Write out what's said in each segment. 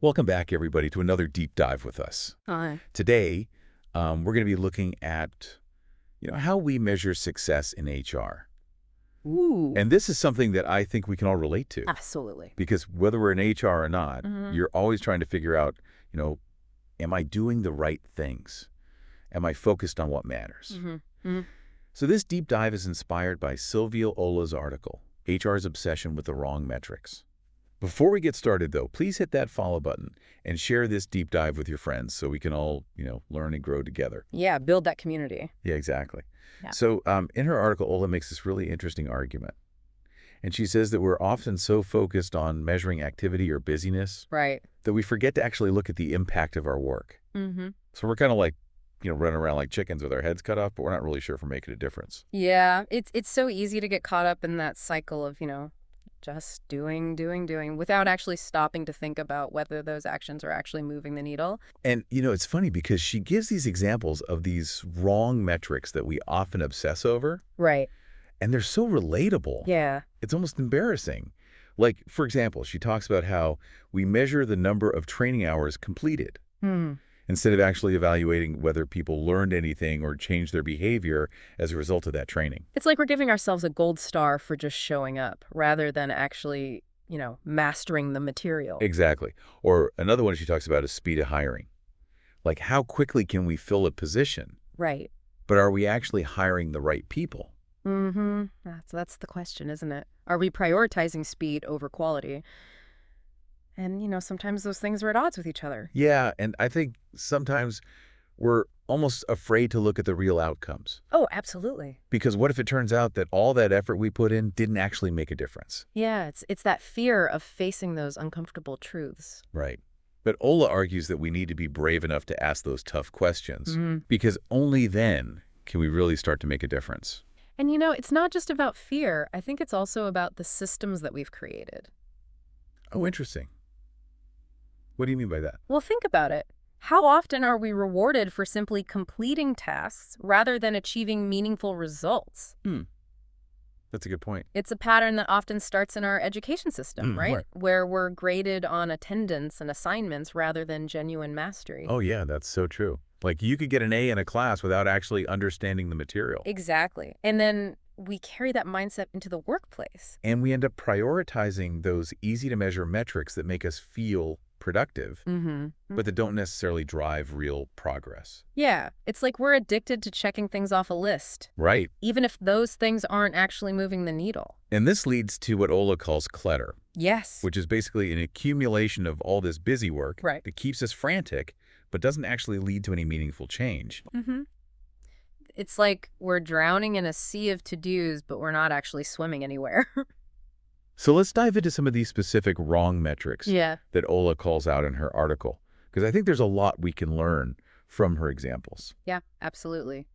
Welcome back, everybody, to another deep dive with us. Hi. Today, we're going to be looking at, how we measure success in HR. Ooh. And this is something that I think we can all relate to, Absolutely. because whether we're in HR or not, Hmm. you're always trying to figure out, you know, am I doing the right things? Am I focused on what matters? Hmm. Hmm. So this deep dive is inspired by Silvio Ola's article, HR's Obsession with the Wrong Metrics. Before we get started, though, please hit that follow button and share this deep dive with your friends so we can all, learn and grow together. Yeah, build that community. Yeah, exactly. Yeah. So in her article, Ola makes this really interesting argument. And she says that we're often so focused on measuring activity or busyness Right. that we forget to actually look at the impact of our work. Hmm. So we're kind of like, running around like chickens with our heads cut off, but we're not really sure if we're making a difference. Yeah, it's so easy to get caught up in that cycle of, just doing without actually stopping to think about whether those actions are actually moving the needle. And, it's funny because she gives these examples of these wrong metrics that we often obsess over. Right. And they're so relatable. Yeah. It's almost embarrassing. Like, for example, she talks about how we measure the number of training hours completed Hmm. instead of actually evaluating whether people learned anything or changed their behavior as a result of that training. It's like we're giving ourselves a gold star for just showing up rather than actually, mastering the material. Exactly. Or another one she talks about is speed of hiring. Like, how quickly can we fill a position? Right. But are we actually hiring the right people? Mm-hmm. That's the question, isn't it? Are we prioritizing speed over quality? And, sometimes those things are at odds with each other. Yeah, and I think sometimes we're almost afraid to look at the real outcomes. Oh, absolutely. Because what if it turns out that all that effort we put in didn't actually make a difference? Yeah, it's that fear of facing those uncomfortable truths. Right. But Ola argues that we need to be brave enough to ask those tough questions, Hmm. because only then can we really start to make a difference. And, it's not just about fear. I think it's also about the systems that we've created. Oh, interesting. What do you mean by that? Well, think about it. How often are we rewarded for simply completing tasks rather than achieving meaningful results? That's a good point. It's a pattern that often starts in our education system, right? Right. Where we're graded on attendance and assignments rather than genuine mastery. Oh, yeah, that's so true. Like, you could get an A in a class without actually understanding the material. Exactly. And then we carry that mindset into the workplace. And we end up prioritizing those easy-to-measure metrics that make us feel productive, Mm-hmm. but that don't necessarily drive real progress. Yeah, it's like we're addicted to checking things off a list, Right. even if those things aren't actually moving the needle. And this leads to what Ola calls clutter, Yes. which is basically an accumulation of all this busy work Right. that keeps us frantic, but doesn't actually lead to any meaningful change. Mm-hmm. It's like we're drowning in a sea of to-dos, but we're not actually swimming anywhere. So let's dive into some of these specific wrong metrics Yeah. that Ola calls out in her article, because I think there's a lot we can learn from her examples. Yeah, absolutely.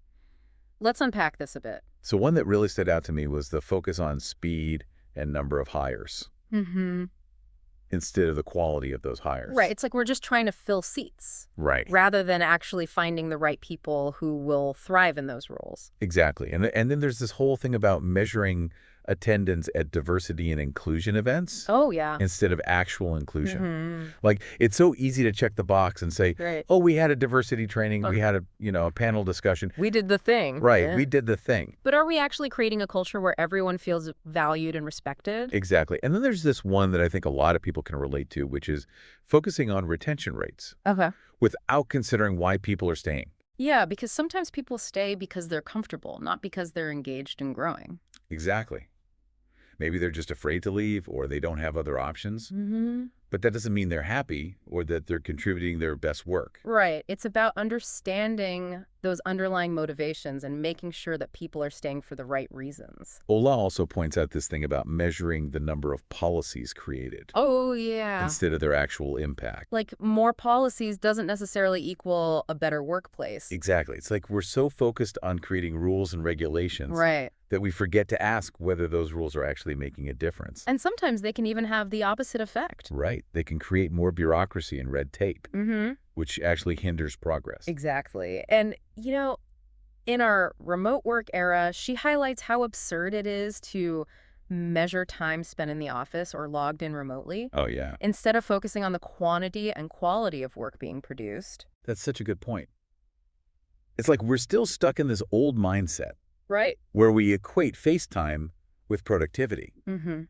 Let's unpack this a bit. So one that really stood out to me was the focus on speed and number of hires Mm-hmm. instead of the quality of those hires. Right. It's like we're just trying to fill seats Right. rather than actually finding the right people who will thrive in those roles. Exactly. And then there's this whole thing about measuring attendance at diversity and inclusion events Oh, yeah. instead of actual inclusion. Mm-hmm. Like, it's so easy to check the box and say, Right. oh, we had a diversity training, we had a panel discussion. We did the thing. Right, Yeah. we did the thing. But are we actually creating a culture where everyone feels valued and respected? Exactly. And then there's this one that I think a lot of people can relate to, which is focusing on retention rates Okay. without considering why people are staying. Yeah, because sometimes people stay because they're comfortable, not because they're engaged and growing. Exactly. Maybe they're just afraid to leave or they don't have other options. Mm-hmm. But that doesn't mean they're happy or that they're contributing their best work. Right. It's about understanding those underlying motivations and making sure that people are staying for the right reasons. Ola also points out this thing about measuring the number of policies created Oh, yeah. instead of their actual impact. Like more policies doesn't necessarily equal a better workplace. Exactly. It's like we're so focused on creating rules and regulations Right. that we forget to ask whether those rules are actually making a difference. And sometimes they can even have the opposite effect. Right. They can create more bureaucracy and red tape, Mm-hmm. which actually hinders progress. Exactly. And, in our remote work era, she highlights how absurd it is to measure time spent in the office or logged in remotely, Oh, yeah. instead of focusing on the quantity and quality of work being produced. That's such a good point. It's like we're still stuck in this old mindset Right. where we equate face time with productivity. Mm-hmm.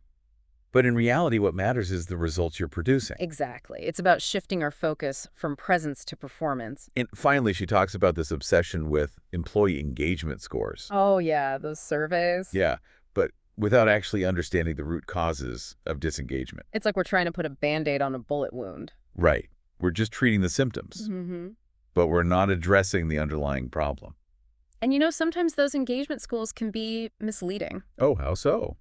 But in reality, what matters is the results you're producing. Exactly. It's about shifting our focus from presence to performance. And finally, she talks about this obsession with employee engagement scores. Oh, yeah, those surveys. Yeah, but without actually understanding the root causes of disengagement. It's like we're trying to put a Band-Aid on a bullet wound. Right. We're just treating the symptoms, Mm-hmm. but we're not addressing the underlying problem. And sometimes those engagement scores can be misleading. Oh, how so?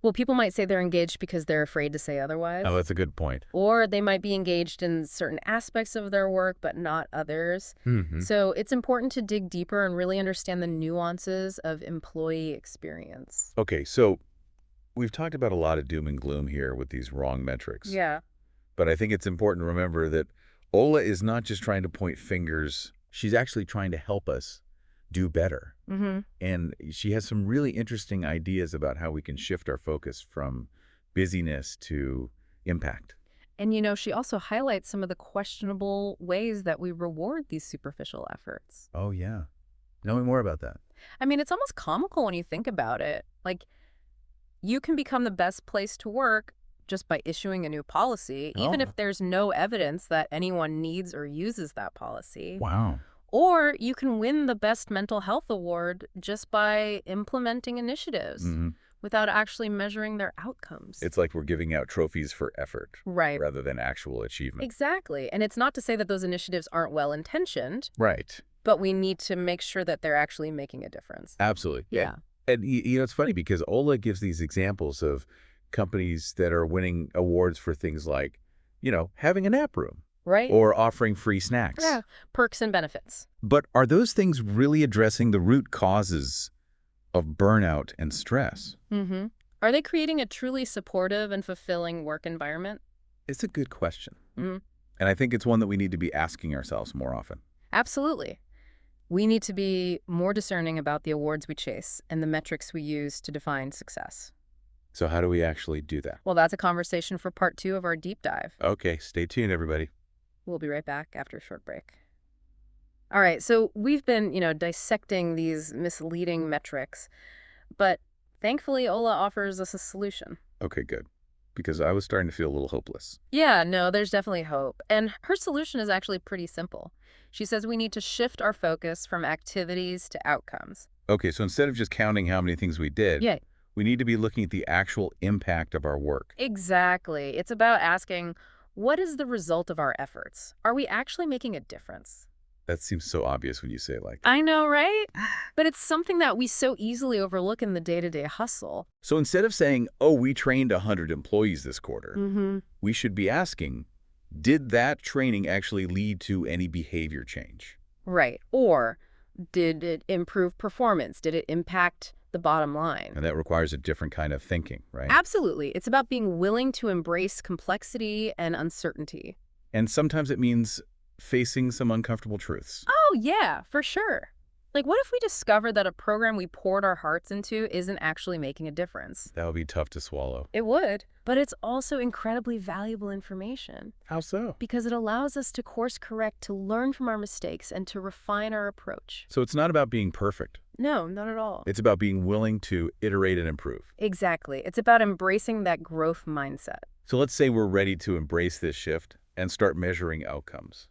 Well, people might say they're engaged because they're afraid to say otherwise. Oh, that's a good point. Or they might be engaged in certain aspects of their work, but not others. Mm-hmm. So it's important to dig deeper and really understand the nuances of employee experience. Okay, so we've talked about a lot of doom and gloom here with these wrong metrics. Yeah. But I think it's important to remember that Ola is not just trying to point fingers. She's actually trying to help us do better. Mm-hmm. And she has some really interesting ideas about how we can shift our focus from busyness to impact. And she also highlights some of the questionable ways that we reward these superficial efforts. Oh, yeah. Tell me more about that. I mean, it's almost comical when you think about it. Like, you can become the best place to work just by issuing a new policy, even if there's no evidence that anyone needs or uses that policy. Wow. Or you can win the Best Mental Health Award just by implementing initiatives Mm-hmm. without actually measuring their outcomes. It's like we're giving out trophies for effort Right. rather than actual achievement. Exactly. And it's not to say that those initiatives aren't well-intentioned, Right. but we need to make sure that they're actually making a difference. Absolutely. Yeah. And it's funny because Ola gives these examples of companies that are winning awards for things like, having a nap room Right? or offering free snacks. Yeah. Perks and benefits. But are those things really addressing the root causes of burnout and stress? Mm-hmm. Are they creating a truly supportive and fulfilling work environment? It's a good question. Mm-hmm. And I think it's one that we need to be asking ourselves more often. Absolutely. We need to be more discerning about the awards we chase and the metrics we use to define success. So how do we actually do that? Well, that's a conversation for part 2 of our deep dive. Okay, stay tuned, everybody. We'll be right back after a short break. All right, so we've been, dissecting these misleading metrics, but thankfully Ola offers us a solution. Okay, good. Because I was starting to feel a little hopeless. Yeah, no, there's definitely hope. And her solution is actually pretty simple. She says we need to shift our focus from activities to outcomes. Okay, so instead of just counting how many things we did, Yeah, we need to be looking at the actual impact of our work. exactly. It's about asking, what is the result of our efforts? Are we actually making a difference? That seems so obvious when you say it like that. I know, right? But it's something that we so easily overlook in the day-to-day hustle. So instead of saying, oh, we trained 100 employees this quarter, Mm-hmm. we should be asking, did that training actually lead to any behavior change? Right. Or did it improve performance? Did it impact the bottom line? And that requires a different kind of thinking, right? Absolutely. It's about being willing to embrace complexity and uncertainty. And sometimes it means facing some uncomfortable truths. Oh, yeah, for sure. Like, what if we discover that a program we poured our hearts into isn't actually making a difference? That would be tough to swallow. It would, but it's also incredibly valuable information How so? because it allows us to course correct, to learn from our mistakes, and to refine our approach. So it's not about being perfect. No, not at all. It's about being willing to iterate and improve. Exactly. It's about embracing that growth mindset. So let's say we're ready to embrace this shift and start measuring outcomes.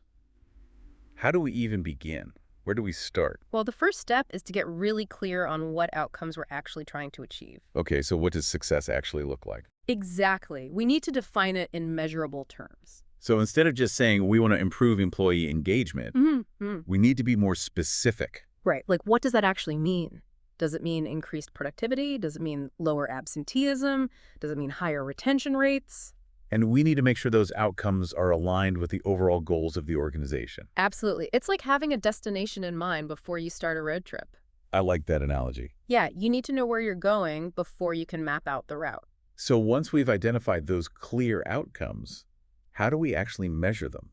How do we even begin? Where do we start? Well, the first step is to get really clear on what outcomes we're actually trying to achieve. Okay, so what does success actually look like? Exactly. We need to define it in measurable terms. So instead of just saying we want to improve employee engagement, Mm-hmm. we need to be more specific. Right. Like, what does that actually mean? Does it mean increased productivity? Does it mean lower absenteeism? Does it mean higher retention rates? And we need to make sure those outcomes are aligned with the overall goals of the organization. Absolutely. It's like having a destination in mind before you start a road trip. I like that analogy. Yeah, you need to know where you're going before you can map out the route. So once we've identified those clear outcomes, how do we actually measure them?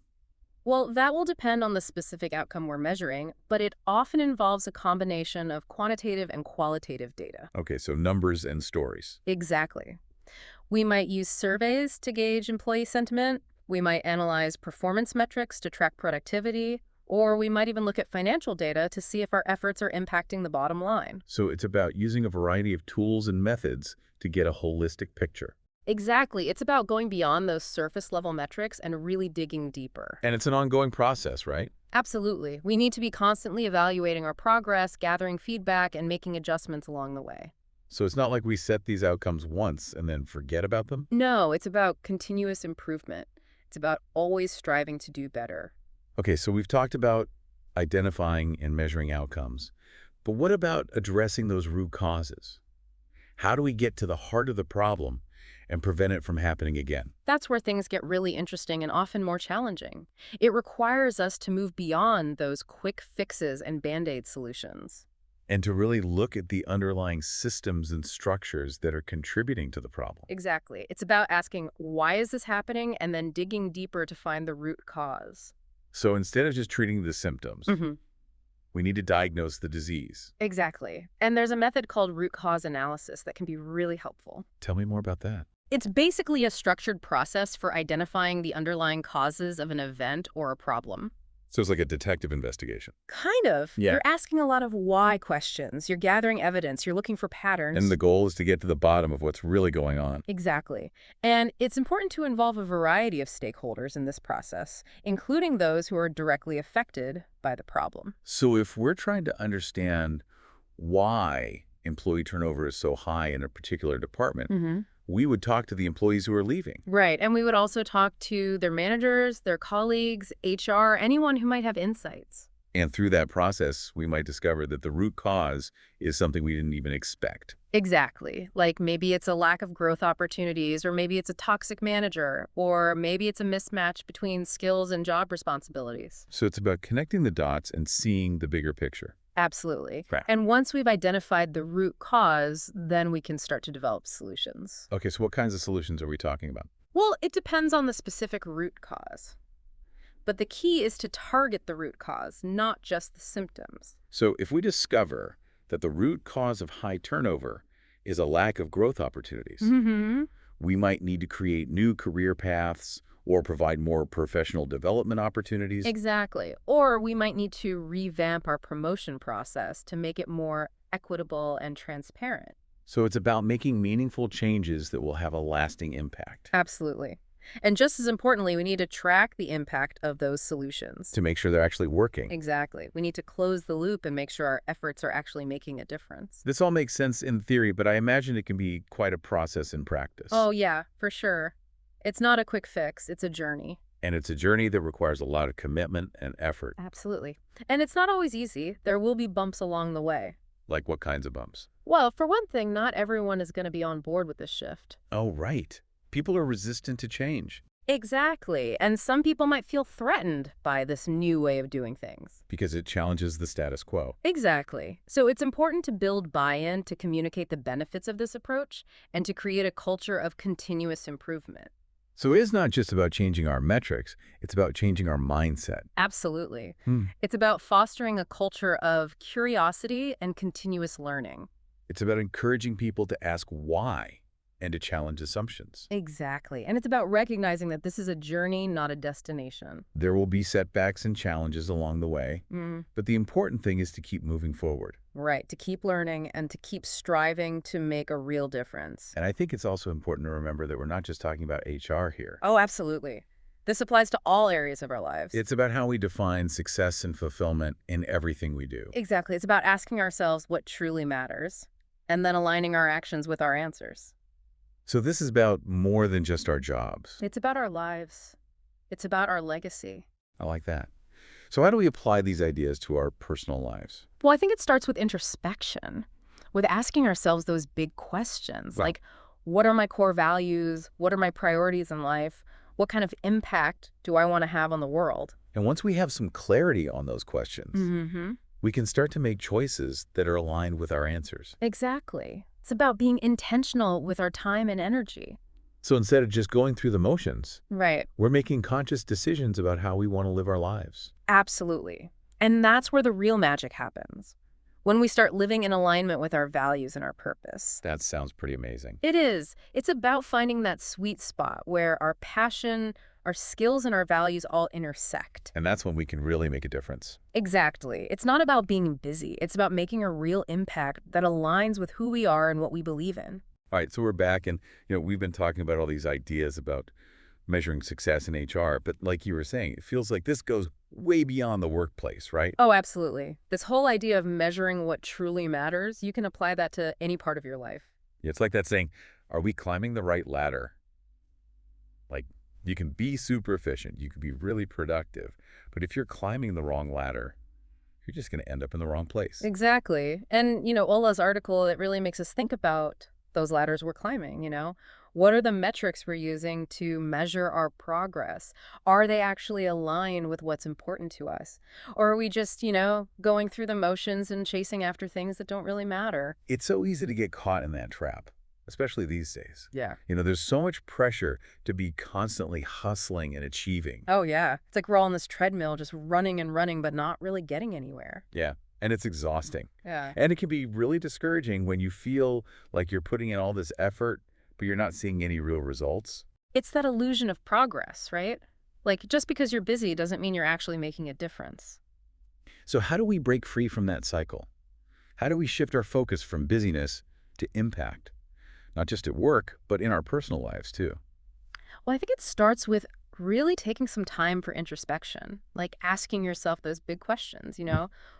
Well, that will depend on the specific outcome we're measuring, but it often involves a combination of quantitative and qualitative data. Okay, so numbers and stories. Exactly. We might use surveys to gauge employee sentiment. We might analyze performance metrics to track productivity, or we might even look at financial data to see if our efforts are impacting the bottom line. So it's about using a variety of tools and methods to get a holistic picture. Exactly. It's about going beyond those surface level metrics and really digging deeper. And it's an ongoing process, right? Absolutely. We need to be constantly evaluating our progress, gathering feedback, and making adjustments along the way. So it's not like we set these outcomes once and then forget about them? No, it's about continuous improvement. It's about always striving to do better. Okay, so we've talked about identifying and measuring outcomes, but what about addressing those root causes? How do we get to the heart of the problem and prevent it from happening again? That's where things get really interesting and often more challenging. It requires us to move beyond those quick fixes and Band-Aid solutions. And to really look at the underlying systems and structures that are contributing to the problem. Exactly. It's about asking, why is this happening? And then digging deeper to find the root cause. So instead of just treating the symptoms, we need to diagnose the disease. Exactly. And there's a method called root cause analysis that can be really helpful. Tell me more about that. It's basically a structured process for identifying the underlying causes of an event or a problem. So it's like a detective investigation. Kind of. Yeah. You're asking a lot of why questions. You're gathering evidence. You're looking for patterns. And the goal is to get to the bottom of what's really going on. Exactly. And it's important to involve a variety of stakeholders in this process, including those who are directly affected by the problem. So if we're trying to understand why employee turnover is so high in a particular department, we would talk to the employees who are leaving. Right. And we would also talk to their managers, their colleagues, HR, anyone who might have insights. And through that process, we might discover that the root cause is something we didn't even expect. Exactly. Like maybe it's a lack of growth opportunities, or maybe it's a toxic manager, or maybe it's a mismatch between skills and job responsibilities. So it's about connecting the dots and seeing the bigger picture. Absolutely. Right. And once we've identified the root cause, then we can start to develop solutions. Okay, so what kinds of solutions are we talking about? Well, it depends on the specific root cause. But the key is to target the root cause, not just the symptoms. So if we discover that the root cause of high turnover is a lack of growth opportunities, we might need to create new career paths or provide more professional development opportunities. Exactly. Or we might need to revamp our promotion process to make it more equitable and transparent. So it's about making meaningful changes that will have a lasting impact. Absolutely. And just as importantly, we need to track the impact of those solutions. To make sure they're actually working. Exactly. We need to close the loop and make sure our efforts are actually making a difference. This all makes sense in theory, but I imagine it can be quite a process in practice. Oh, yeah, for sure. It's not a quick fix. It's a journey. And it's a journey that requires a lot of commitment and effort. Absolutely. And it's not always easy. There will be bumps along the way. Like what kinds of bumps? Well, for one thing, not everyone is going to be on board with this shift. Oh, right. People are resistant to change. Exactly. And some people might feel threatened by this new way of doing things. Because it challenges the status quo. Exactly. So it's important to build buy-in, to communicate the benefits of this approach, and to create a culture of continuous improvement. So it's not just about changing our metrics, it's about changing our mindset. Absolutely. It's about fostering a culture of curiosity and continuous learning. It's about encouraging people to ask why and to challenge assumptions. Exactly. And it's about recognizing that this is a journey, not a destination. There will be setbacks and challenges along the way, but the important thing is to keep moving forward. Right, to keep learning and to keep striving to make a real difference. And I think it's also important to remember that we're not just talking about HR here. Oh, absolutely. This applies to all areas of our lives. It's about how we define success and fulfillment in everything we do. Exactly. It's about asking ourselves what truly matters and then aligning our actions with our answers. So this is about more than just our jobs. It's about our lives. It's about our legacy. I like that. So how do we apply these ideas to our personal lives? Well, I think it starts with introspection, with asking ourselves those big questions, Wow. like, what are my core values? What are my priorities in life? What kind of impact do I want to have on the world? And once we have some clarity on those questions, we can start to make choices that are aligned with our answers. Exactly. It's about being intentional with our time and energy. So instead of just going through the motions, Right. we're making conscious decisions about how we want to live our lives. Absolutely. And that's where the real magic happens. When we start living in alignment with our values and our purpose. That sounds pretty amazing. It is. It's about finding that sweet spot where our passion, our skills, and our values all intersect. And that's when we can really make a difference. Exactly. It's not about being busy. It's about making a real impact that aligns with who we are and what we believe in. All right, so we're back, and we've been talking about all these ideas about measuring success in HR, but like you were saying, it feels like this goes way beyond the workplace, right? Oh, absolutely. This whole idea of measuring what truly matters, you can apply that to any part of your life. It's like that saying, are we climbing the right ladder? Like, you can be super efficient, you can be really productive, but if you're climbing the wrong ladder, you're just going to end up in the wrong place. Exactly. And, Ola's article, it really makes us think about those ladders we're climbing. What are the metrics we're using to measure our progress? Are they actually aligned with what's important to us? Or are we just, going through the motions and chasing after things that don't really matter? It's so easy to get caught in that trap, especially these days. Yeah. There's so much pressure to be constantly hustling and achieving. Oh, yeah. It's like we're all on this treadmill just running and running, but not really getting anywhere. Yeah, and it's exhausting. Yeah. And it can be really discouraging when you feel like you're putting in all this effort, but you're not seeing any real results. It's that illusion of progress, right? Like, just because you're busy doesn't mean you're actually making a difference. So how do we break free from that cycle? How do we shift our focus from busyness to impact? Not just at work, but in our personal lives too. Well, I think it starts with really taking some time for introspection, like asking yourself those big questions.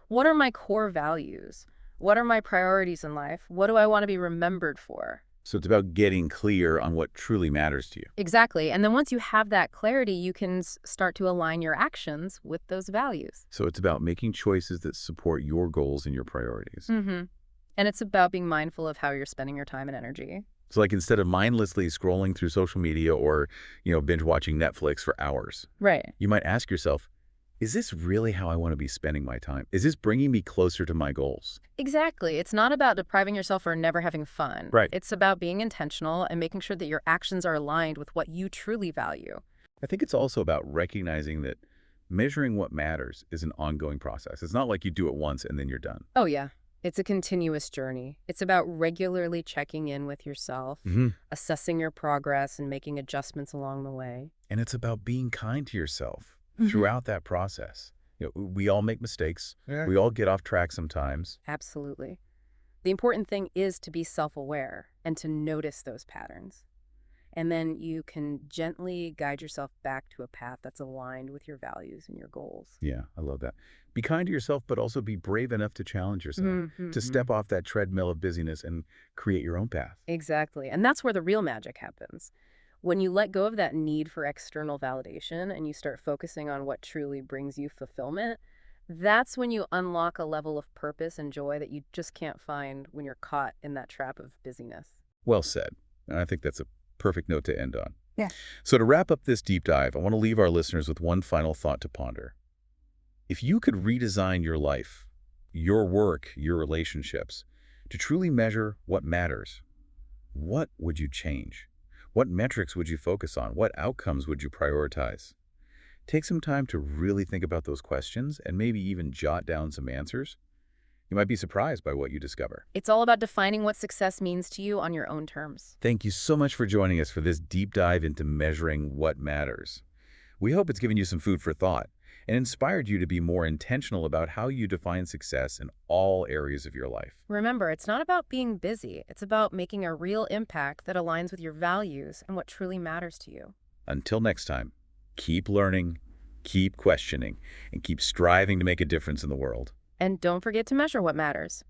What are my core values? What are my priorities in life? What do I want to be remembered for? So it's about getting clear on what truly matters to you. Exactly. And then once you have that clarity, you can start to align your actions with those values. So it's about making choices that support your goals and your priorities. Mm-hmm. And it's about being mindful of how you're spending your time and energy. So like instead of mindlessly scrolling through social media or, binge watching Netflix for hours, Right. you might ask yourself, is this really how I want to be spending my time? Is this bringing me closer to my goals? Exactly. It's not about depriving yourself or never having fun. Right. It's about being intentional and making sure that your actions are aligned with what you truly value. I think it's also about recognizing that measuring what matters is an ongoing process. It's not like you do it once and then you're done. Oh, yeah. It's a continuous journey. It's about regularly checking in with yourself, assessing your progress, and making adjustments along the way. And it's about being kind to yourself throughout that process. We all make mistakes. Yeah. We all get off track sometimes. Absolutely. The important thing is to be self-aware and to notice those patterns. And then you can gently guide yourself back to a path that's aligned with your values and your goals. Yeah, I love that. Be kind to yourself, but also be brave enough to challenge yourself, to step off that treadmill of busyness and create your own path. Exactly. And that's where the real magic happens. When you let go of that need for external validation and you start focusing on what truly brings you fulfillment, that's when you unlock a level of purpose and joy that you just can't find when you're caught in that trap of busyness. Well said. And I think that's a perfect note to end on. Yeah. So to wrap up this deep dive, I want to leave our listeners with one final thought to ponder. If you could redesign your life, your work, your relationships, to truly measure what matters, what would you change? What metrics would you focus on? What outcomes would you prioritize? Take some time to really think about those questions and maybe even jot down some answers. You might be surprised by what you discover. It's all about defining what success means to you on your own terms. Thank you so much for joining us for this deep dive into measuring what matters. We hope it's given you some food for thought and inspired you to be more intentional about how you define success in all areas of your life. Remember, it's not about being busy. It's about making a real impact that aligns with your values and what truly matters to you. Until next time, keep learning, keep questioning, and keep striving to make a difference in the world. And don't forget to measure what matters.